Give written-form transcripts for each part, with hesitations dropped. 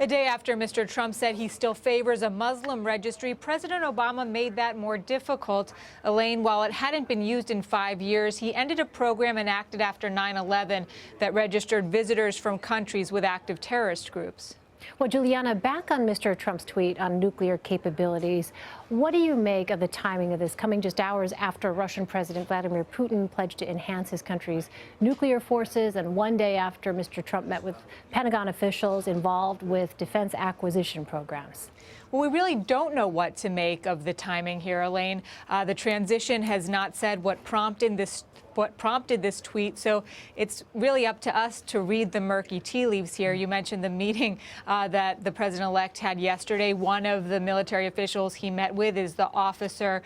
A day after Mr. Trump said he still favors a Muslim registry, President Obama made that more difficult. Elaine, while it hadn't been used in 5 years, he ended a program enacted after 9/11 that registered visitors from countries with active terrorist groups. Well, Julianna, back on Mr. Trump's tweet on nuclear capabilities, what do you make of the timing of this, coming just hours after Russian President Vladimir Putin pledged to enhance his country's nuclear forces, and one day after Mr. Trump met with Pentagon officials involved with defense acquisition programs? Well, we really don't know what to make of the timing here, Elaine. The transition has not said what prompted this tweet, so it's really up to us to read the murky tea leaves here. You mentioned the meeting that the president-elect had yesterday. One of the military officials he met with is the officer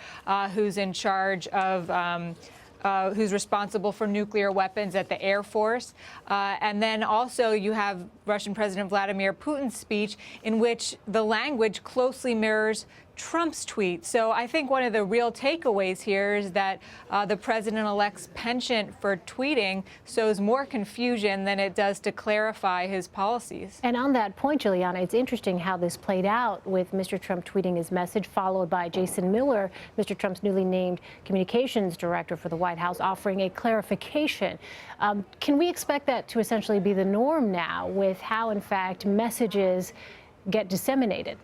who's in charge of who's responsible for nuclear weapons at the Air Force. And then also you have Russian President Vladimir Putin's speech, in which the language closely mirrors Trump's tweet. So I think one of the real takeaways here is that the president-elect's penchant for tweeting sows more confusion than it does to clarify his policies. And on that point, Julianna, it's interesting how this played out with Mr. Trump tweeting his message, followed by Jason Miller, Mr. Trump's newly named communications director for the White House, offering a clarification. Can we expect that to essentially be the norm now with how, in fact, messages get disseminated?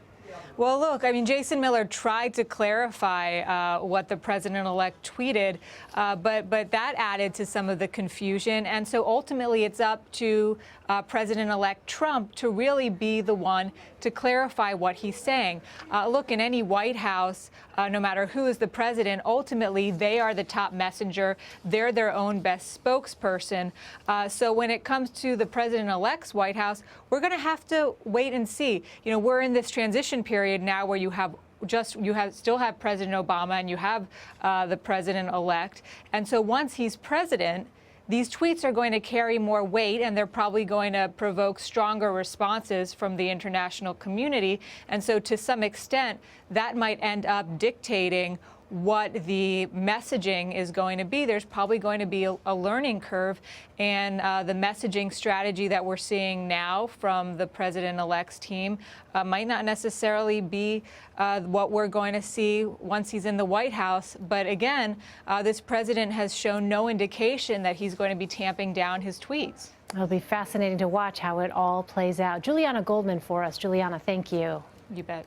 Well, look, I mean, Jason Miller tried to clarify what the president-elect tweeted, but that added to some of the confusion. And so ultimately, it's up to President-elect Trump to really be the one to clarify what he's saying. Look, in any White House, no matter who is the president, ultimately, they are the top messenger. They're their own best spokesperson. So when it comes to the president-elect's White House, we're going to have to wait and see. You know, we're in this transition period now where you still have President Obama and you have the president-elect. And so once he's president, these tweets are going to carry more weight, and they're probably going to provoke stronger responses from the international community. And so to some extent, that might end up dictating what the messaging is going to be. There's probably going to be a learning curve, and the messaging strategy that we're seeing now from the president-elect's team might not necessarily be what we're going to see once he's in the White House. But again, this president has shown no indication that he's going to be tamping down his tweets. It'll be fascinating to watch how it all plays out. Julianna Goldman for us. Julianna, thank you. You bet.